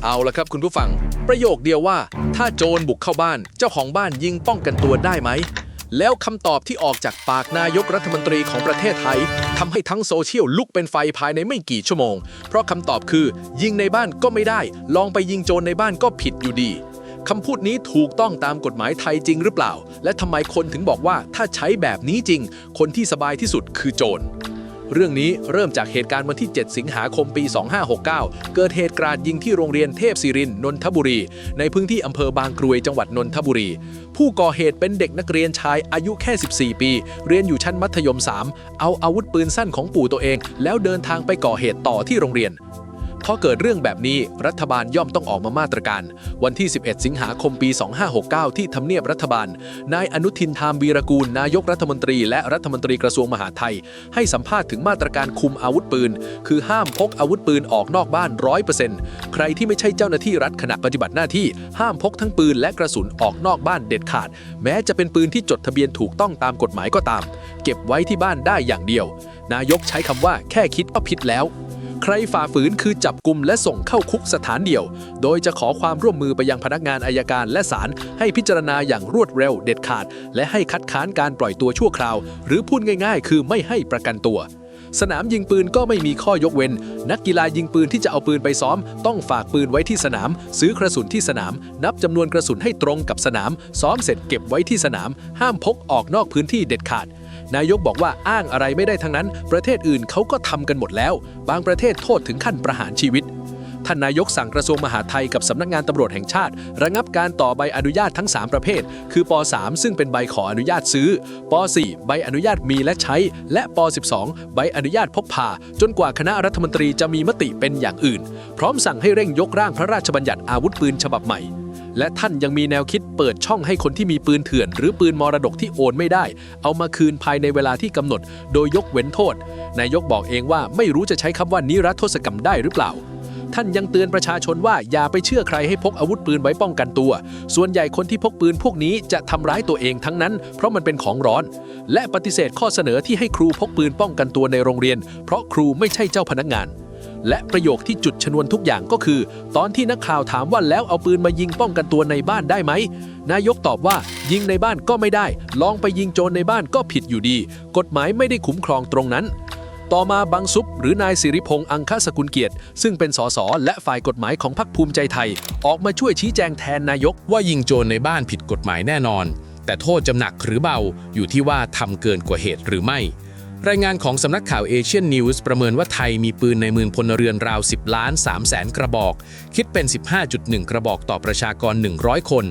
เอาละครับคุณผู้ฟังประโยคเดียวว่าถ้าโจรบุกเข้าบ้านเจ้าของบ้านยิงป้องกันตัวได้ไหมแล้วคำตอบที่ออกจากปากนายกรัฐมนตรีของประเทศไทยทำให้ทั้งโซเชียลลุกเป็นไฟภายในไม่กี่ชั่วโมงเพราะคำตอบคือยิงในบ้านก็ไม่ได้ลองไปยิงโจรในบ้านก็ผิดอยู่ดีคำพูดนี้ถูกต้องตามกฎหมายไทยจริงหรือเปล่าและทำไมคนถึงบอกว่าถ้าใช้แบบนี้จริงคนที่สบายที่สุดคือโจรเรื่องนี้เริ่มจากเหตุการณ์วันที่ 7 สิงหาคม ปี 2569 เกิดเหตุกราดยิงที่โรงเรียนเทพศิรินทร์นนทบุรีในพื้นที่อำเภอบางกรวยจังหวัดนนทบุรีผู้ก่อเหตุเป็นเด็กนักเรียนชายอายุแค่ 14 ปีเรียนอยู่ชั้นมัธยม 3เอาอาวุธปืนสั้นของปู่ตัวเองแล้วเดินทางไปก่อเหตุต่อที่โรงเรียนพอเกิดเรื่องแบบนี้รัฐบาลย่อมต้องออกมามาตรการวันที่ 11 สิงหาคม ปี 2569 ที่ทำเนียบรัฐบาลนายอนุทิน ทามวีรกูลนายกรัฐมนตรีและรัฐมนตรีกระทรวงมหาดไทยให้สัมภาษณ์ถึงมาตรการคุมอาวุธปืนคือห้ามพกอาวุธปืนออกนอกบ้าน 100% ใครที่ไม่ใช่เจ้าหน้าที่รัฐขณะปฏิบัติหน้าที่ห้ามพกทั้งปืนและกระสุนออกนอกบ้านเด็ดขาดแม้จะเป็นปืนที่จดทะเบียนถูกต้องตามกฎหมายก็ตามเก็บไว้ที่บ้านได้อย่างเดียวนายกใช้คำว่าแค่คิดก็ผิดแล้วใครฝ่าฝืนคือจับกุมและส่งเข้าคุกสถานเดียวโดยจะขอความร่วมมือไปยังพนักงานอัยการและศาลให้พิจารณาอย่างรวดเร็วเด็ดขาดและให้คัดค้านการปล่อยตัวชั่วคราวหรือพูดง่ายๆคือไม่ให้ประกันตัวสนามยิงปืนก็ไม่มีข้อยกเว้นนักกีฬายิงปืนที่จะเอาปืนไปซ้อมต้องฝากปืนไว้ที่สนามซื้อกระสุนที่สนามนับจำนวนกระสุนให้ตรงกับสนามซ้อมเสร็จเก็บไว้ที่สนามห้ามพกออกนอกพื้นที่เด็ดขาดนายกบอกว่าอ้างอะไรไม่ได้ทั้งนั้นประเทศอื่นเขาก็ทำกันหมดแล้วบางประเทศโทษถึงขั้นประหารชีวิตท่านนายกสั่งกระทรวงมหาดไทยกับสำนักงานตำรวจแห่งชาติระงับการต่อใบอนุญาตทั้ง3ประเภทคือป .3 ซึ่งเป็นใบขออนุญาตซื้อป .4 ใบอนุญาตมีและใช้และป .12 ใบอนุญาตพกพาจนกว่าคณะรัฐมนตรีจะมีมติเป็นอย่างอื่นพร้อมสั่งให้เร่งยกร่างพระราชบัญญัติอาวุธปืนฉบับใหม่และท่านยังมีแนวคิดเปิดช่องให้คนที่มีปืนเถื่อนหรือปืนมรดกที่โอนไม่ได้เอามาคืนภายในเวลาที่กำหนดโดยยกเว้นโทษนายกบอกเองว่าไม่รู้จะใช้คำว่านิรโทษกรรมได้หรือเปล่าท่านยังเตือนประชาชนว่าอย่าไปเชื่อใครให้พกอาวุธปืนไว้ป้องกันตัวส่วนใหญ่คนที่พกปืนพวกนี้จะทำร้ายตัวเองทั้งนั้นเพราะมันเป็นของร้อนและปฏิเสธข้อเสนอที่ให้ครูพกปืนป้องกันตัวในโรงเรียนเพราะครูไม่ใช่เจ้าพนักงานและประโยคที่จุดชนวนทุกอย่างก็คือตอนที่นักข่าวถามว่าแล้วเอาปืนมายิงป้องกันตัวในบ้านได้ไหมนายกตอบว่ายิงในบ้านก็ไม่ได้ลองไปยิงโจรในบ้านก็ผิดอยู่ดีกฎหมายไม่ได้คุ้มครองตรงนั้นต่อมาบังซุปหรือนายสิริพงษ์อังคสกุลเกียรติซึ่งเป็นสสและฝ่ายกฎหมายของพรรคภูมิใจไทยออกมาช่วยชี้แจงแทนนายกว่ายิงโจรในบ้านผิดกฎหมายแน่นอนแต่โทษจะหนักหรือเบาอยู่ที่ว่าทำเกินกว่าเหตุหรือไม่รายงานของสำนักข่าวเอเชียนนิวส์ประเมินว่าไทยมีปืนในมือพลเรือนราว10 ล้าน 3 แสนกระบอกคิดเป็น 15.1 กระบอกต่อประชากร100คน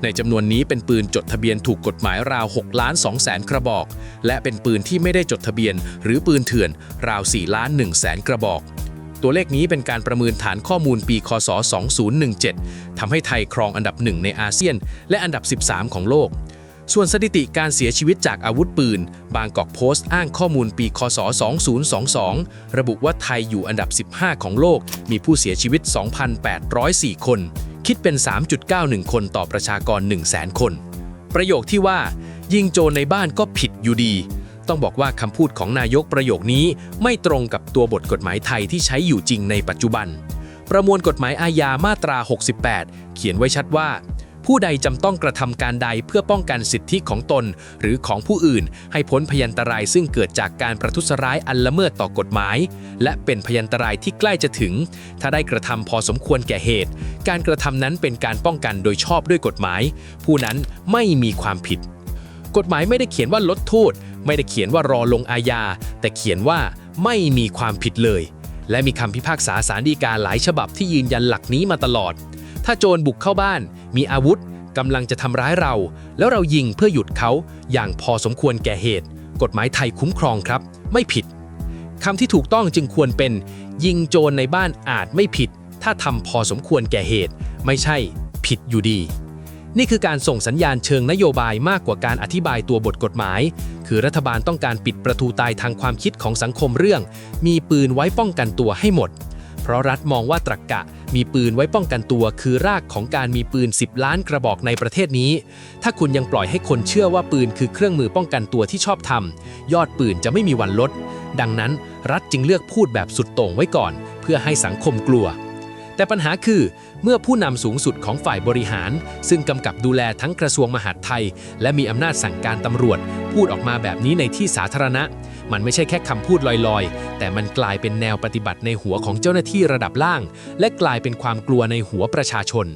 ในจำนวนนี้เป็นปืนจดทะเบียนถูกกฎหมายราว6 ล้าน 2 แสนกระบอกและเป็นปืนที่ไม่ได้จดทะเบียนหรือปืนเถื่อนราว4 ล้าน 1 แสนกระบอกตัวเลขนี้เป็นการประเมินฐานข้อมูลปีคศ2017ทำให้ไทยครองอันดับ1ในอาเซียนและอันดับ13ของโลกส่วนสถิติการเสียชีวิตจากอาวุธปืนบางกอกโพสต์อ้างข้อมูลปีคศ2022ระบุว่าไทยอยู่อันดับ15ของโลกมีผู้เสียชีวิต 2,804 คนคิดเป็น 3.91 คนต่อประชากร 100,000 คนประโยคที่ว่ายิงโจรในบ้านก็ผิดอยู่ดีต้องบอกว่าคำพูดของนายกประโยคนี้ไม่ตรงกับตัวบทกฎหมายไทยที่ใช้อยู่จริงในปัจจุบันประมวลกฎหมายอาญามาตรา68เขียนไว้ชัดว่าผู้ใดจำต้องกระทำการใดเพื่อป้องกันสิทธิของตนหรือของผู้อื่นให้พ้นพยันตรายซึ่งเกิดจากการประทุษร้ายอันละเมิดต่อกฎหมายและเป็นพยันตรายที่ใกล้จะถึงถ้าได้กระทำพอสมควรแก่เหตุการกระทำนั้นเป็นการป้องกันโดยชอบด้วยกฎหมายผู้นั้นไม่มีความผิดกฎหมายไม่ได้เขียนว่าลดโทษไม่ได้เขียนว่ารอลงอาญาแต่เขียนว่าไม่มีความผิดเลยและมีคำพิพากษาศาลฎีกาหลายฉบับที่ยืนยันหลักนี้มาตลอดถ้าโจรบุกเข้าบ้านมีอาวุธกำลังจะทำร้ายเราแล้วเรายิงเพื่อหยุดเขาอย่างพอสมควรแก่เหตุกฎหมายไทยคุ้มครองครับไม่ผิดคำที่ถูกต้องจึงควรเป็นยิงโจรในบ้านอาจไม่ผิดถ้าทำพอสมควรแก่เหตุไม่ใช่ผิดอยู่ดีนี่คือการส่งสัญญาณเชิงนโยบายมากกว่าการอธิบายตัวบทกฎหมายคือรัฐบาลต้องการปิดประตูตายทางความคิดของสังคมเรื่องมีปืนไว้ป้องกันตัวให้หมดเพราะรัฐมองว่าตรรกะมีปืนไว้ป้องกันตัวคือรากของการมีปืน10 ล้านกระบอกในประเทศนี้ถ้าคุณยังปล่อยให้คนเชื่อว่าปืนคือเครื่องมือป้องกันตัวที่ชอบทำยอดปืนจะไม่มีวันลดดังนั้นรัฐจึงเลือกพูดแบบสุดโต่งไว้ก่อนเพื่อให้สังคมกลัว แต่ปัญหาคือเมื่อผู้นำสูงสุดของฝ่ายบริหารซึ่งกำกับดูแลทั้งกระทรวงมหาดไทยและมีอำนาจสั่งการตำรวจพูดออกมาแบบนี้ในที่สาธารณะมันไม่ใช่แค่คำพูดลอยๆแต่มันกลายเป็นแนวปฏิบัติในหัวของเจ้าหน้าที่ระดับล่างและกลายเป็นความกลัวในหัวประชาชน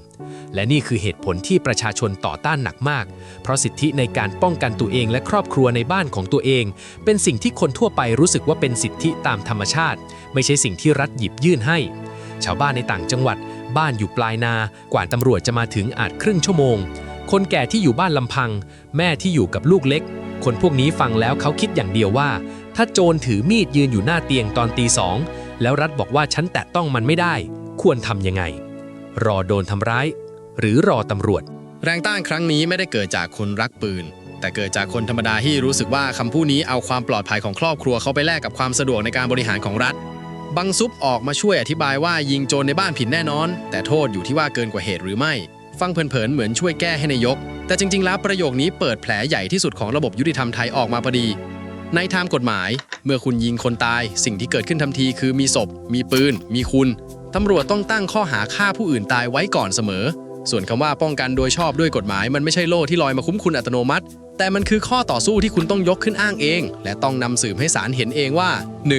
และนี่คือเหตุผลที่ประชาชนต่อต้านหนักมากเพราะสิทธิในการป้องกันตัวเองและครอบครัวในบ้านของตัวเองเป็นสิ่งที่คนทั่วไปรู้สึกว่าเป็นสิทธิตามธรรมชาติไม่ใช่สิ่งที่รัฐหยิบยื่นให้ชาวบ้านในต่างจังหวัดบ้านอยู่ปลายนากว่าตำรวจจะมาถึงอาจครึ่งชั่วโมงคนแก่ที่อยู่บ้านลำพังแม่ที่อยู่กับลูกเล็กคนพวกนี้ฟังแล้วเขาคิดอย่างเดียวว่าถ้าโจรถือมีดยืนอยู่หน้าเตียงตอนตี 2แล้วรัฐบอกว่าฉันแตะต้องมันไม่ได้ควรทำยังไงรอโดนทำร้ายหรือรอตำรวจแรงต้านครั้งนี้ไม่ได้เกิดจากคนรักปืนแต่เกิดจากคนธรรมดาที่รู้สึกว่าคำพูดนี้เอาความปลอดภัยของครอบครัวเขาไปแลกกับความสะดวกในการบริหารของรัฐบังซุปออกมาช่วยอธิบายว่ายิงโจรในบ้านผิดแน่นอนแต่โทษอยู่ที่ว่าเกินกว่าเหตุหรือไม่ฟังเผินๆเหมือนช่วยแก้ให้นายกแต่จริงๆแล้วประโยคนี้เปิดแผลใหญ่ที่สุดของระบบยุติธรรมไทยออกมาพอดีในทางกฎหมายเมื่อคุณยิงคนตายสิ่งที่เกิดขึ้นทันทีคือมีศพมีปืนมีคุณตำรวจต้องตั้งข้อหาฆ่าผู้อื่นตายไว้ก่อนเสมอส่วนคำว่าป้องกันโดยชอบด้วยกฎหมายมันไม่ใช่โล่ที่ลอยมาคุ้มคุณอัตโนมัติแต่มันคือข้อต่อสู้ที่คุณต้องยกขึ้นอ้างเองและต้องนำสืบให้ศาลเห็นเองว่า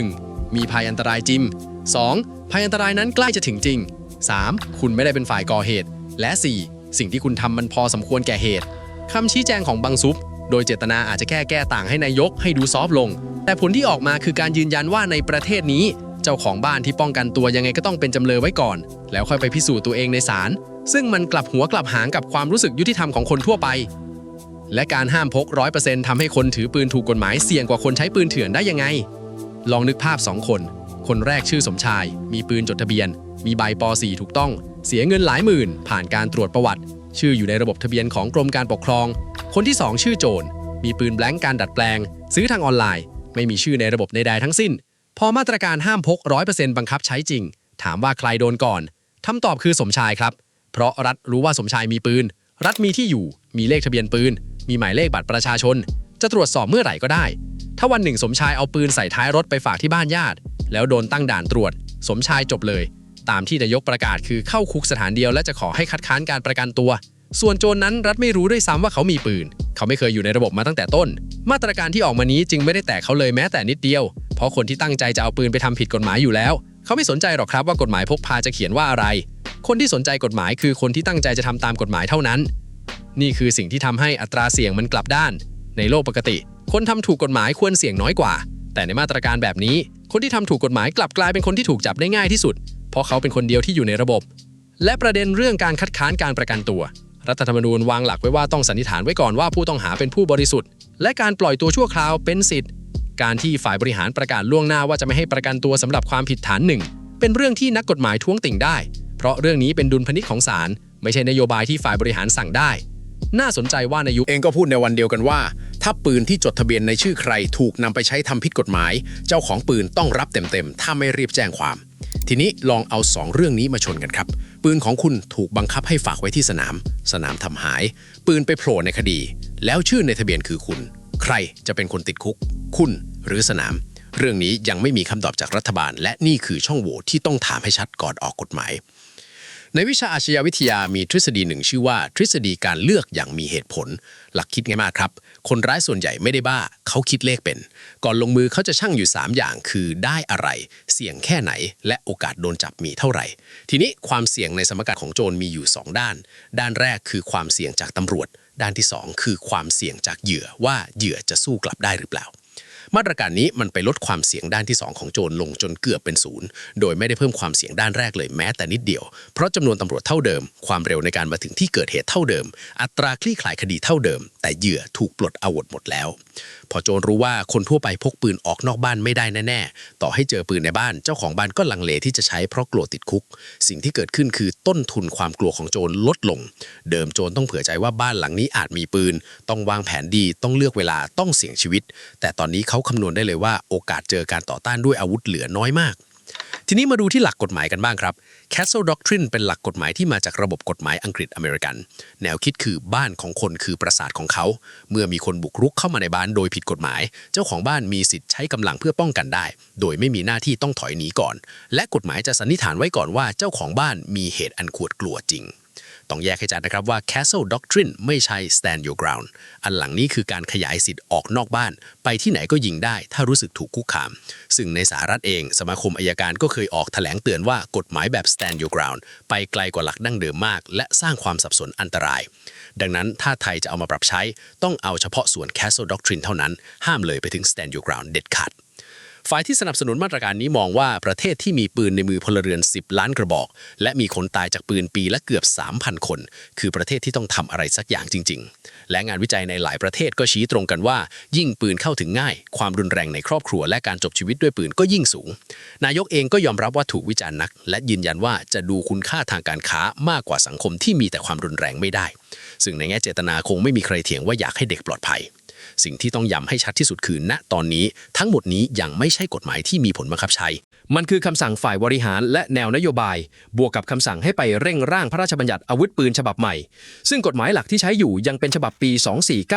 1. มีภัยอันตรายจริง 2. ภัยอันตรายนั้นใกล้จะถึงจริง 3. คุณไม่ได้เป็นฝ่ายก่อเหตุและ 4. สิ่งที่คุณทำมันพอสมควรแก่เหตุคำชี้แจงของบังซุปโดยเจตนาอาจจะแค่แก้ต่างให้นายกให้ดูซอฟต์ลงแต่ผลที่ออกมาคือการยืนยันว่าในประเทศนี้เจ้าของบ้านที่ป้องกันตัวยังไงก็ต้องเป็นจำเลยไว้ก่อนแล้วค่อยไปพิสูจน์ตัวเองในศาลซึ่งมันกลับหัวกลับหางกับความรู้สึกยุติธรรมของคนทั่วไปและการห้ามพก 100% ทำให้คนถือปืนถูกกฎหมายเสี่ยงกว่าคนใช้ปืนเถื่อนได้ยังไงลองนึกภาพ2คนคนแรกชื่อสมชายมีปืนจดทะเบียนมีใบป .4 ถูกต้องเสียเงินหลายหมื่นผ่านการตรวจประวัติชื่ออยู่ในระบบทะเบียนของกรมการปกครองคนที่2ชื่อโจรมีปืนแบล็งก์การดัดแปลงซื้อทางออนไลน์ไม่มีชื่อในระบบใดๆทั้งสิ้นพอมาตรการห้ามพก 100% บังคับใช้จริงถามว่าใครโดนก่อนคำตอบคือสมชายครับเพราะรัฐรู้ว่าสมชายมีปืนรัฐมีที่อยู่มีเลขทะเบียนปืนมีหมายเลขบัตรประชาชนจะตรวจสอบเมื่อไหร่ก็ได้ถ้าวันหนึ่งสมชายเอาปืนใส่ท้ายรถไปฝากที่บ้านญาติแล้วโดนตั้งด่านตรวจสมชายจบเลยตามที่นายกประกาศคือเข้าคุกสถานเดียวและจะขอให้คัดค้านการประกันตัวส่วนโจรนั้นรัฐไม่รู้ด้วยซ้ำว่าเขามีปืนเขาไม่เคยอยู่ในระบบมาตั้งแต่ต้นมาตรการที่ออกมานี้จึงไม่ได้แตะเขาเลยแม้แต่นิดเดียวเพราะคนที่ตั้งใจจะเอาปืนไปทำผิดกฎหมายอยู่แล้วเขาไม่สนใจหรอกครับว่ากฎหมายพกพาจะเขียนว่าอะไรคนที่สนใจกฎหมายคือคนที่ตั้งใจจะทำตามกฎหมายเท่านั้นนี่คือสิ่งที่ทำให้อัตราเสี่ยงมันกลับด้านในโลกปกติคนทำถูกกฎหมายควรเสี่ยงน้อยกว่าแต่ในมาตรการแบบนี้คนที่ทำถูกกฎหมายกลับกลายเป็นคนที่ถูกจับได้ง่ายที่สุดเพราะเขาเป็นคนเดียวที่อยู่ในระบบและประเด็นเรื่องการคัดค้านการประกันตัวรัฐธรรมนูญวางหลักไว้ว่าต้องสันนิษฐานไว้ก่อนว่าผู้ต้องหาเป็นผู้บริสุทธิ์และการปล่อยตัวชั่วคราวเป็นสิทธิ์การที่ฝ่ายบริหารประกาศล่วงหน้าว่าจะไม่ให้ประกันตัวสำหรับความผิดฐานหนึ่งเป็นเรื่องที่นักกฎหมายท้วงติ่งได้เพราะเรื่องนี้เป็นดุลพินิจของศาลไม่ใช่นโยบายที่ฝ่ายบริหารสั่งได้น่าสนใจว่าในยุคเองก็พูดในวันเดียวกันว่าถ้าปืนที่จดทะเบียนในชื่อใครถูกนำไปใช้ทำผิดกฎหมายเจ้าของปืนต้องรับเต็มๆถ้าไม่รีบแจ้งความทีนี้ลองเอา2เรื่องนี้มาชนกันครับปืนของคุณถูกบังคับให้ฝากไว้ที่สนามทำหายปืนไปโผล่ในคดีแล้วชื่อในทะเบียนคือคุณใครจะเป็นคนติดคุกคุณหรือสนามเรื่องนี้ยังไม่มีคำตอบจากรัฐบาลและนี่คือช่องโหว่ที่ต้องถามให้ชัดก่อนออกกฎหมายในวิชาอาชญาวิทยามีทฤษฎีหนึ่งชื่อว่าทฤษฎีการเลือกอย่างมีเหตุผลหลักคิดง่ายมากครับคนร้ายส่วนใหญ่ไม่ได้บ้าเขาคิดเลขเป็นก่อนลงมือเขาจะชั่งอยู่3อย่างคือได้อะไรเสี่ยงแค่ไหนและโอกาสโดนจับมีเท่าไหร่ทีนี้ความเสี่ยงในสมการของโจรมีอยู่2ด้านด้านแรกคือความเสี่ยงจากตำรวจด้านที่2คือความเสี่ยงจากเหยื่อว่าเหยื่อจะสู้กลับได้หรือเปล่ามาตรการนี้มันไปลดความเสี่ยงด้านที่2ของโจรลงจนเกือบเป็นศูนย์โดยไม่ได้เพิ่มความเสี่ยงด้านแรกเลยแม้แต่นิดเดียวเพราะจำนวนตำรวจเท่าเดิมความเร็วในการมาถึงที่เกิดเหตุเท่าเดิมอัตราคลี่คลายคดีเท่าเดิมแต่เหยื่อถูกปลดอาวุธหมดแล้วพอโจรรู้ว่าคนทั่วไปพกปืนออกนอกบ้านไม่ได้แน่ๆต่อให้เจอปืนในบ้านเจ้าของบ้านก็ลังเลที่จะใช้เพราะกลัวติดคุกสิ่งที่เกิดขึ้นคือต้นทุนความกลัวของโจรลดลงเดิมโจรต้องเผื่อใจว่าบ้านหลังนี้อาจมีปืนต้องวางแผนดีต้องเลือกเวลาต้องเสี่ยงชีวิตแต่ตอนนี้เขาคำนวณได้เลยว่าโอกาสเจอการต่อต้านด้วยอาวุธเหลือน้อยมาก ทีนี้มาดูที่หลักกฎหมายกันบ้างครับ Castle Doctrine เป็นหลักกฎหมายที่มาจากระบบกฎหมายอังกฤษอเมริกัน แนวคิดคือบ้านของคนคือปราสาทของเขา เมื่อมีคนบุกรุกเข้ามาในบ้านโดยผิดกฎหมาย เจ้าของบ้านมีสิทธิ์ใช้กำลังเพื่อป้องกันได้ โดยไม่มีหน้าที่ต้องถอยหนีก่อน และกฎหมายจะสันนิษฐานไว้ก่อนว่าเจ้าของบ้านมีเหตุอันควรกลัวจริง ต้องแยกให้ชัดนะครับว่า Castle Doctrine ไม่ใช่ Stand Your Ground อันหลังนี้คือการขยายสิทธิ์ออกนอกบ้าน ไปที่ไหนก็ยิงได้ถ้ารู้สึกถูกคุกคาม ซึ่งในสหรัฐเองสมาคมอัยการก็เคยออกแถลงเตือนว่ากฎหมายแบบ Stand Your Ground ไปไกลกว่าหลักดั้งเดิมมาก และสร้างความสับสนอันตราย ดังนั้นถ้าไทยจะเอามาปรับใช้ต้องเอาเฉพาะส่วน Castle Doctrine เท่านั้นห้ามเลยไปถึง Stand Your Ground เด็ดขาดฝ่ายที่สนับสนุนมาตรการนี้มองว่าประเทศที่มีปืนในมือพลเรือน10 ล้านกระบอกและมีคนตายจากปืนปีละเกือบ 3,000 คนคือประเทศที่ต้องทำอะไรสักอย่างจริงๆและงานวิจัยในหลายประเทศก็ชี้ตรงกันว่ายิ่งปืนเข้าถึงง่ายความรุนแรงในครอบครัวและการจบชีวิตด้วยปืนก็ยิ่งสูงนายกเองก็ยอมรับว่าถูกวิจารณ์นักและยืนยันว่าจะดูคุณค่าทางการค้ามากกว่าสังคมที่มีแต่ความรุนแรงไม่ได้ซึ่งในแง่เจตนาคงไม่มีใครเถียงว่าอยากให้เด็กปลอดภัยสิ่งที่ต้องย้ำให้ชัดที่สุดคือณตอนนี้ทั้งหมดนี้ยังไม่ใช่กฎหมายที่มีผลบังคับใช้มันคือคำสั่งฝ่ายบริหารและแนวนโยบายบวกกับคำสั่งให้ไปเร่งร่างพระราชบัญญัติอาวุธปืนฉบับใหม่ซึ่งกฎหมายหลักที่ใช้อยู่ยังเป็นฉบับปี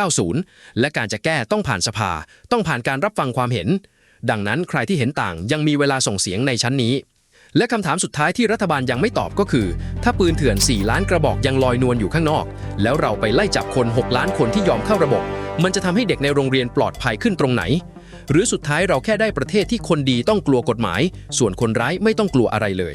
2490 และการจะแก้ต้องผ่านสภาต้องผ่านการรับฟังความเห็นดังนั้นใครที่เห็นต่างยังมีเวลาส่งเสียงในชั้นนี้และคำถามสุดท้ายที่รัฐบาลยังไม่ตอบก็คือถ้าปืนเถื่อน4 ล้านกระบอกยังลอยนวลอยู่ข้างนอกแล้วเราไปไล่จับคน6 ล้านคนที่ยอมเข้าระบบมันจะทำให้เด็กในโรงเรียนปลอดภัยขึ้นตรงไหนหรือสุดท้ายเราแค่ได้ประเทศที่คนดีต้องกลัวกฎหมายส่วนคนร้ายไม่ต้องกลัวอะไรเลย